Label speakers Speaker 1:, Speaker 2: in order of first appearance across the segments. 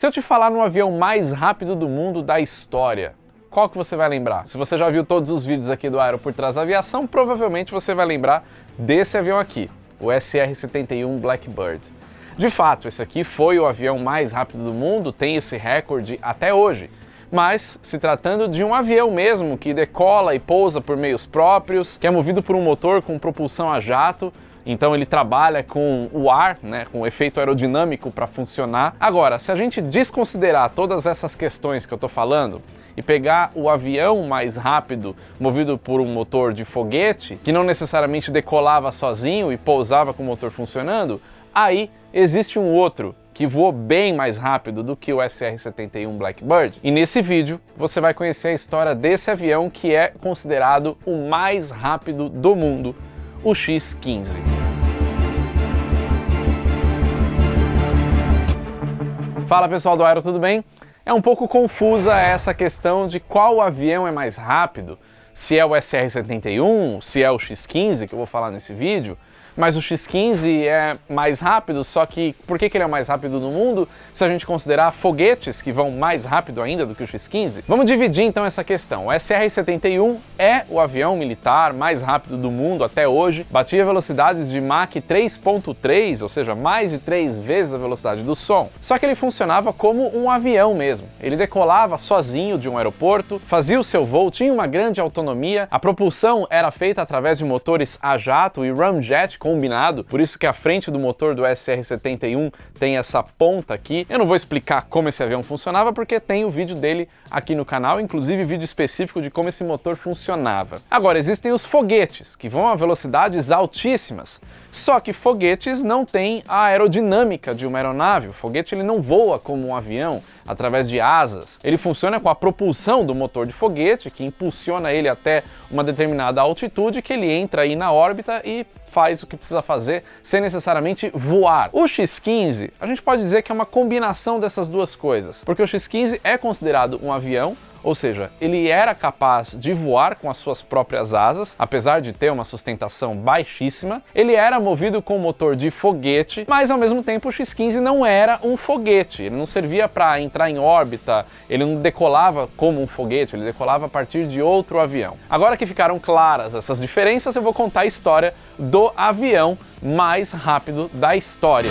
Speaker 1: Se eu te falar no avião mais rápido do mundo da história, qual que você vai lembrar? Se você já viu todos os vídeos aqui do Aero por Trás da Aviação, provavelmente você vai lembrar desse avião aqui, o SR-71 Blackbird. De fato, esse aqui foi o avião mais rápido do mundo, tem esse recorde até hoje. Mas, se tratando de um avião mesmo, que decola e pousa por meios próprios, que é movido por um motor com propulsão a jato, então ele trabalha com o ar, com o efeito aerodinâmico para funcionar. Agora, se a gente desconsiderar todas essas questões que eu estou falando e pegar o avião mais rápido movido por um motor de foguete, que não necessariamente decolava sozinho e pousava com o motor funcionando, aí existe um outro que voou bem mais rápido do que o SR-71 Blackbird. E nesse vídeo você vai conhecer a história desse avião que é considerado o mais rápido do mundo, o X-15. Fala pessoal do Aero, tudo bem? É um pouco confusa essa questão de qual avião é mais rápido, se é o SR-71, se é o X-15, que eu vou falar nesse vídeo, mas o X-15 é mais rápido, só que por que ele é o mais rápido do mundo se a gente considerar foguetes que vão mais rápido ainda do que o X-15? Vamos dividir então essa questão. O SR-71 é o avião militar mais rápido do mundo até hoje, batia velocidades de Mach 3.3, ou seja, mais de 3 vezes a velocidade do som. Só que ele funcionava como um avião mesmo. Ele decolava sozinho de um aeroporto, fazia o seu voo, tinha uma grande autonomia, a propulsão era feita através de motores a jato e ramjet combinado, por isso que a frente do motor do SR-71 tem essa ponta aqui. Eu não vou explicar como esse avião funcionava, porque tem o vídeo dele aqui no canal, inclusive vídeo específico de como esse motor funcionava. Agora, existem os foguetes, que vão a velocidades altíssimas, só que foguetes não têm a aerodinâmica de uma aeronave. O foguete ele não voa como um avião, através de asas. Ele funciona com a propulsão do motor de foguete, que impulsiona ele até uma determinada altitude, que ele entra aí na órbita e faz o que precisa fazer sem necessariamente voar. O X-15, a gente pode dizer que é uma combinação dessas duas coisas, porque o X-15 é considerado um avião, ou seja, ele era capaz de voar com as suas próprias asas, apesar de ter uma sustentação baixíssima. Ele era movido com motor de foguete, mas ao mesmo tempo o X-15 não era um foguete, ele não servia para entrar em órbita, ele não decolava como um foguete, ele decolava a partir de outro avião. Agora que ficaram claras essas diferenças, eu vou contar a história do avião mais rápido da história.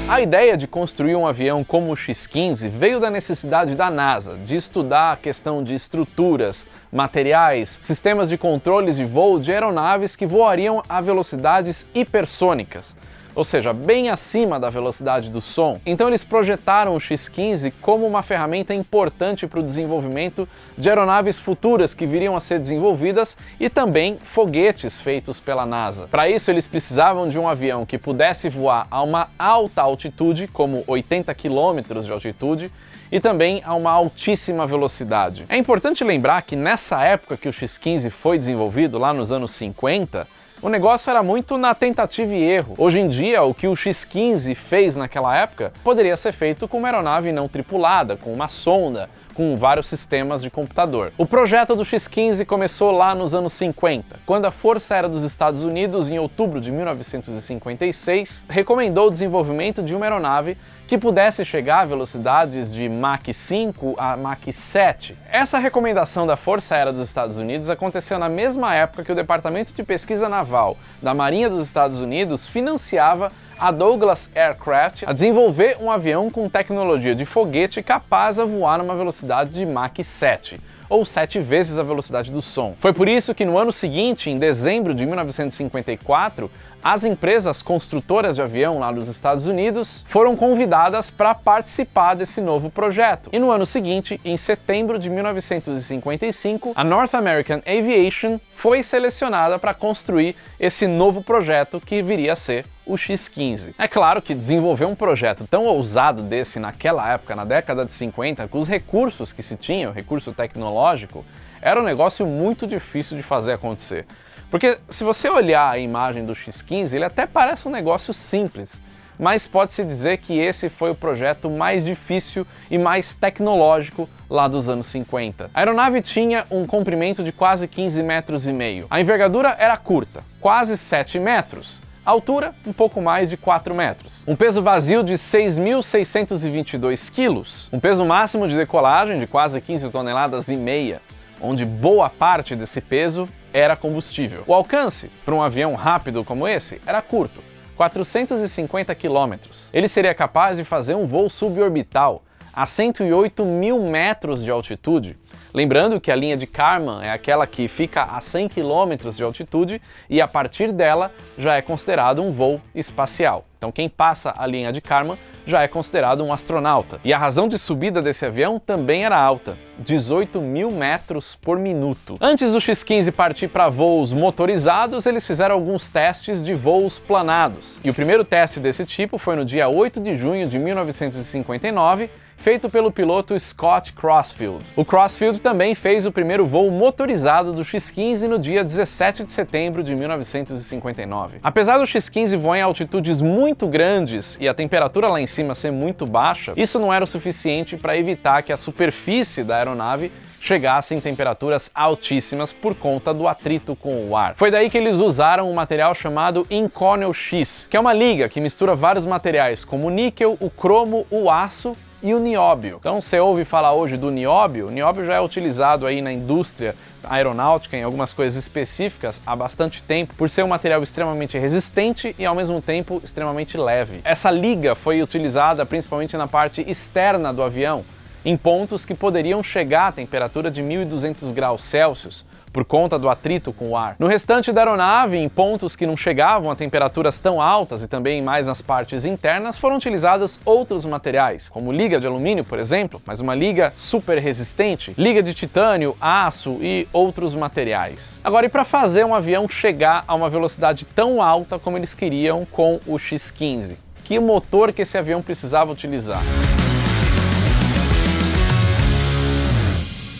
Speaker 1: A ideia de construir um avião como o X-15 veio da necessidade da NASA de estudar a questão de estruturas, materiais, sistemas de controles de voo de aeronaves que voariam a velocidades hipersônicas, ou seja, bem acima da velocidade do som. Então eles projetaram o X-15 como uma ferramenta importante para o desenvolvimento de aeronaves futuras que viriam a ser desenvolvidas e também foguetes feitos pela NASA. Para isso eles precisavam de um avião que pudesse voar a uma alta altitude, como 80 km de altitude, e também a uma altíssima velocidade. É importante lembrar que nessa época que o X-15 foi desenvolvido, lá nos anos 50, o negócio era muito na tentativa e erro. Hoje em dia, o que o X-15 fez naquela época poderia ser feito com uma aeronave não tripulada, com uma sonda, com vários sistemas de computador. O projeto do X-15 começou lá nos anos 50, quando a Força Aérea dos Estados Unidos, em outubro de 1956, recomendou o desenvolvimento de uma aeronave que pudesse chegar a velocidades de Mach 5 a Mach 7. Essa recomendação da Força Aérea dos Estados Unidos aconteceu na mesma época que o Departamento de Pesquisa Naval da Marinha dos Estados Unidos financiava a Douglas Aircraft a desenvolver um avião com tecnologia de foguete capaz de voar numa velocidade de Mach 7. Ou 7 vezes a velocidade do som. Foi por isso que no ano seguinte, em dezembro de 1954, as empresas construtoras de avião lá dos Estados Unidos foram convidadas para participar desse novo projeto. E no ano seguinte, em setembro de 1955, a North American Aviation foi selecionada para construir esse novo projeto que viria a ser o X-15. É claro que desenvolver um projeto tão ousado desse naquela época, na década de 50, com os recursos que se tinha, o recurso tecnológico, era um negócio muito difícil de fazer acontecer. Porque se você olhar a imagem do X-15, ele até parece um negócio simples, mas pode-se dizer que esse foi o projeto mais difícil e mais tecnológico lá dos anos 50. A aeronave tinha um comprimento de quase 15,5 metros. A envergadura era curta, quase 7 metros. Altura, um pouco mais de 4 metros. Um peso vazio de 6.622 quilos. Um peso máximo de decolagem de quase 15 toneladas e meia, onde boa parte desse peso era combustível. O alcance para um avião rápido como esse era curto, 450 quilômetros. Ele seria capaz de fazer um voo suborbital a 108 mil metros de altitude. Lembrando que a linha de Kármán é aquela que fica a 100 km de altitude e a partir dela já é considerado um voo espacial. Então quem passa a linha de Kármán já é considerado um astronauta. E a razão de subida desse avião também era alta, 18 mil metros por minuto. Antes do X-15 partir para voos motorizados, eles fizeram alguns testes de voos planados. E o primeiro teste desse tipo foi no dia 8 de junho de 1959, feito pelo piloto Scott Crossfield. O Crossfield também fez o primeiro voo motorizado do X-15 no dia 17 de setembro de 1959. Apesar do X-15 voar em altitudes muito grandes e a temperatura lá em cima ser muito baixa, isso não era o suficiente para evitar que a superfície da aeronave chegasse em temperaturas altíssimas por conta do atrito com o ar. Foi daí que eles usaram um material chamado Inconel X, que é uma liga que mistura vários materiais como o níquel, o cromo, o aço e o nióbio. Então você ouve falar hoje do nióbio. O nióbio já é utilizado aí na indústria aeronáutica em algumas coisas específicas há bastante tempo, por ser um material extremamente resistente e ao mesmo tempo extremamente leve. Essa liga foi utilizada principalmente na parte externa do avião, em pontos que poderiam chegar à temperatura de 1.200 graus Celsius, por conta do atrito com o ar. No restante da aeronave, em pontos que não chegavam a temperaturas tão altas e também mais nas partes internas, foram utilizados outros materiais, como liga de alumínio, por exemplo, mas uma liga super resistente, liga de titânio, aço e outros materiais. Agora, e para fazer um avião chegar a uma velocidade tão alta como eles queriam com o X-15? Que motor que esse avião precisava utilizar?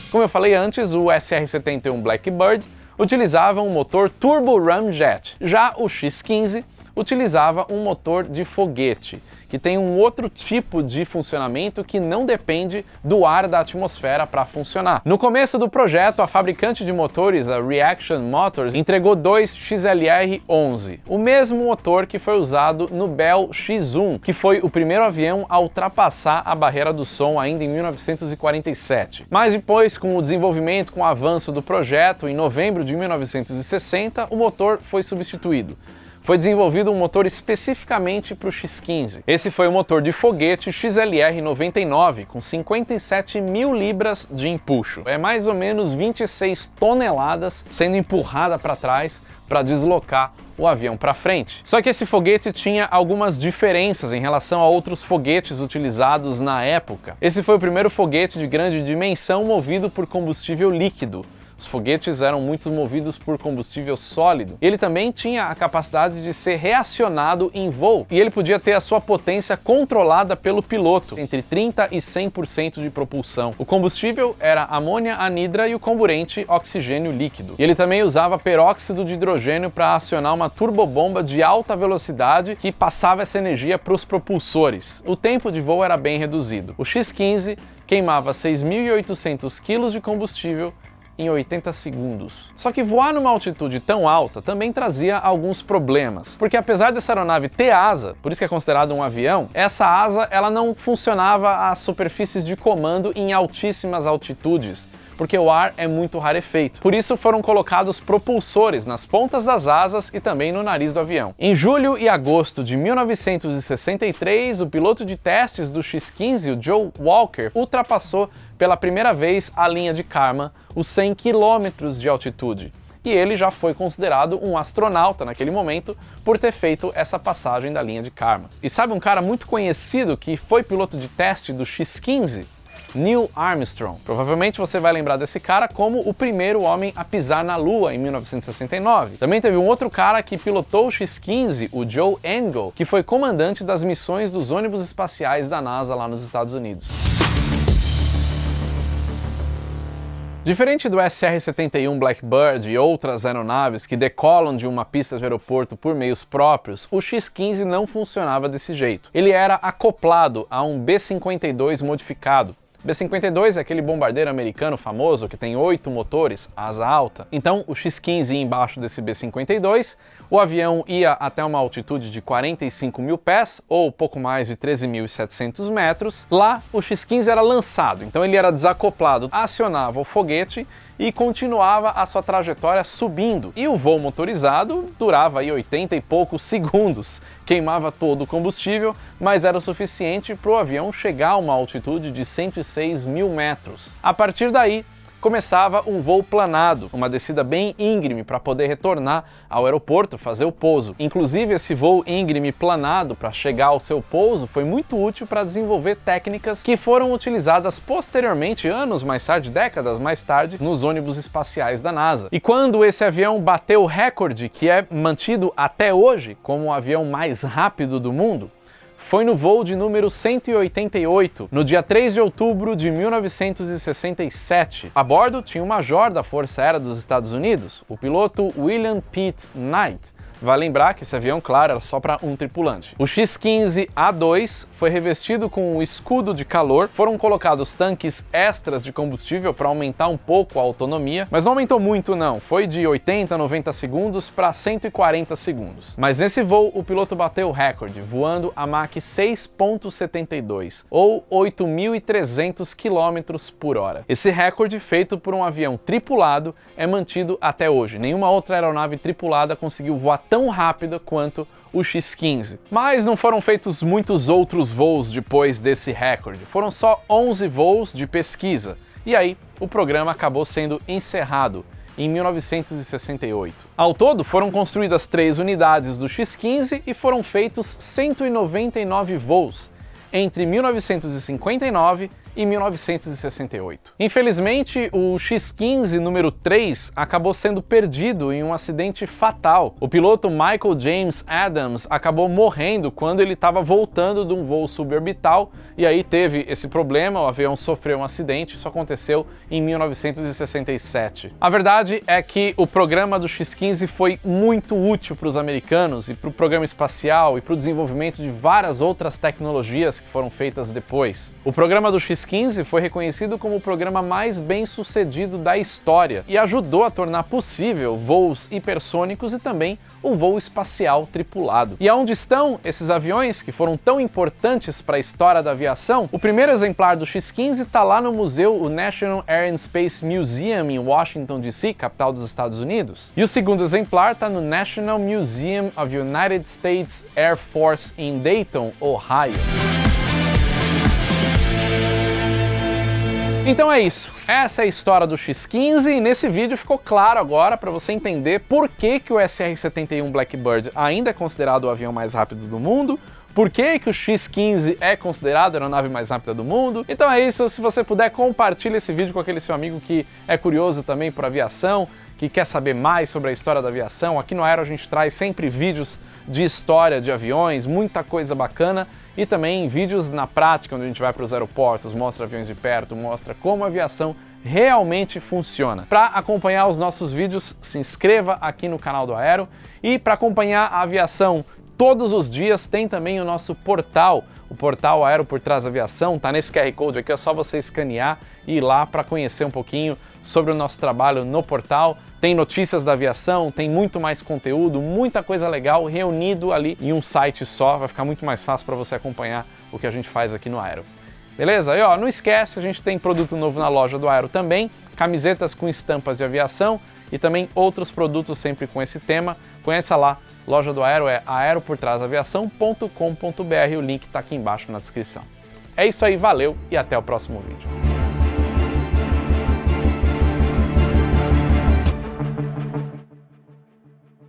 Speaker 1: Como eu falei antes, o SR-71 Blackbird utilizava um motor turbo ramjet. Já o X-15 utilizava um motor de foguete, que tem um outro tipo de funcionamento que não depende do ar da atmosfera para funcionar. No começo do projeto, a fabricante de motores, a Reaction Motors, entregou dois XLR-11, o mesmo motor que foi usado no Bell X-1, que foi o primeiro avião a ultrapassar a barreira do som ainda em 1947. Mas depois, com o desenvolvimento, com o avanço do projeto, em novembro de 1960, o motor foi substituído. Foi desenvolvido um motor especificamente para o X-15. Esse foi o motor de foguete XLR-99, com 57 mil libras de empuxo. É mais ou menos 26 toneladas sendo empurrada para trás para deslocar o avião para frente. Só que esse foguete tinha algumas diferenças em relação a outros foguetes utilizados na época. Esse foi o primeiro foguete de grande dimensão movido por combustível líquido. Os foguetes eram muito movidos por combustível sólido. Ele também tinha a capacidade de ser reacionado em voo, e ele podia ter a sua potência controlada pelo piloto, entre 30% e 100% de propulsão. O combustível era amônia anidra e o comburente oxigênio líquido. E ele também usava peróxido de hidrogênio para acionar uma turbobomba de alta velocidade que passava essa energia para os propulsores. O tempo de voo era bem reduzido. O X-15 queimava 6.800 kg de combustível em 80 segundos. Só que voar numa altitude tão alta também trazia alguns problemas, porque apesar dessa aeronave ter asa, por isso que é considerado um avião, essa asa ela não funcionava às superfícies de comando em altíssimas altitudes, porque o ar é muito rarefeito. Por isso foram colocados propulsores nas pontas das asas e também no nariz do avião. Em julho e agosto de 1963, o piloto de testes do X-15, o Joe Walker, ultrapassou pela primeira vez a linha de Kármán, os 100 km de altitude. E ele já foi considerado um astronauta naquele momento por ter feito essa passagem da linha de Kármán. E sabe um cara muito conhecido que foi piloto de teste do X-15? Neil Armstrong. Provavelmente você vai lembrar desse cara como o primeiro homem a pisar na Lua em 1969. Também teve um outro cara que pilotou o X-15, o Joe Engle, que foi comandante das missões dos ônibus espaciais da NASA lá nos Estados Unidos. Diferente do SR-71 Blackbird e outras aeronaves que decolam de uma pista de aeroporto por meios próprios, o X-15 não funcionava desse jeito. Ele era acoplado a um B-52 modificado, B-52 é aquele bombardeiro americano famoso que tem 8 motores, asa alta. Então o X-15 ia embaixo desse B-52, o avião ia até uma altitude de 45 mil pés, ou pouco mais de 13.700 metros. Lá o X-15 era lançado, então ele era desacoplado, acionava o foguete e continuava a sua trajetória subindo. E o voo motorizado durava aí 80 e poucos segundos, queimava todo o combustível, mas era o suficiente para o avião chegar a uma altitude de 106 mil metros. A partir daí, começava um voo planado, uma descida bem íngreme para poder retornar ao aeroporto, fazer o pouso. Inclusive, esse voo íngreme planado para chegar ao seu pouso foi muito útil para desenvolver técnicas que foram utilizadas posteriormente, anos mais tarde, décadas mais tarde, nos ônibus espaciais da NASA. E quando esse avião bateu o recorde, que é mantido até hoje como o avião mais rápido do mundo, foi no voo de número 188, no dia 3 de outubro de 1967. A bordo tinha o major da Força Aérea dos Estados Unidos, o piloto William Pitt Knight. Vale lembrar que esse avião, claro, era só para um tripulante. O X-15A2 foi revestido com um escudo de calor, foram colocados tanques extras de combustível para aumentar um pouco a autonomia, mas não aumentou muito não, foi de 80 a 90 segundos para 140 segundos. Mas nesse voo o piloto bateu o recorde, voando a Mach 6.72, ou 8.300 km por hora. Esse recorde, feito por um avião tripulado, é mantido até hoje. Nenhuma outra aeronave tripulada conseguiu voar tão rápida quanto o X-15. Mas não foram feitos muitos outros voos depois desse recorde, foram só 11 voos de pesquisa, e aí o programa acabou sendo encerrado em 1968. Ao todo, foram construídas 3 unidades do X-15 e foram feitos 199 voos entre 1959 e 1968. Infelizmente, o X-15 número 3 acabou sendo perdido em um acidente fatal. O piloto Michael James Adams acabou morrendo quando ele estava voltando de um voo suborbital, e aí teve esse problema, o avião sofreu um acidente, isso aconteceu em 1967. A verdade é que o programa do X-15 foi muito útil para os americanos e para o programa espacial e para o desenvolvimento de várias outras tecnologias que foram feitas depois. O programa do X-15 foi reconhecido como o programa mais bem-sucedido da história e ajudou a tornar possível voos hipersônicos e também o voo espacial tripulado. E aonde estão esses aviões que foram tão importantes para a história da aviação? O primeiro exemplar do X-15 está lá no museu, o National Air and Space Museum em Washington, D.C., capital dos Estados Unidos. E o segundo exemplar está no National Museum of United States Air Force em Dayton, Ohio. Então é isso, essa é a história do X-15 e nesse vídeo ficou claro agora para você entender por que o SR-71 Blackbird ainda é considerado o avião mais rápido do mundo, por que o X-15 é considerado a aeronave mais rápida do mundo. Então é isso, se você puder, compartilhe esse vídeo com aquele seu amigo que é curioso também por aviação, que quer saber mais sobre a história da aviação. Aqui no Aero a gente traz sempre vídeos de história de aviões, muita coisa bacana, e também vídeos na prática, onde a gente vai para os aeroportos, mostra aviões de perto, mostra como a aviação realmente funciona. Para acompanhar os nossos vídeos, se inscreva aqui no canal do Aero, e para acompanhar a aviação todos os dias tem também o nosso portal, o portal Aero por Trás da Aviação. Tá nesse QR Code aqui, é só você escanear e ir lá para conhecer um pouquinho sobre o nosso trabalho no portal. Tem notícias da aviação, tem muito mais conteúdo, muita coisa legal reunido ali em um site só. Vai ficar muito mais fácil para você acompanhar o que a gente faz aqui no Aero. Beleza? E ó, não esquece, a gente tem produto novo na loja do Aero também, camisetas com estampas de aviação e também outros produtos sempre com esse tema. Conheça lá, loja do Aero é aeroportrasaviação.com.br, o link está aqui embaixo na descrição. É isso aí, valeu e até o próximo vídeo.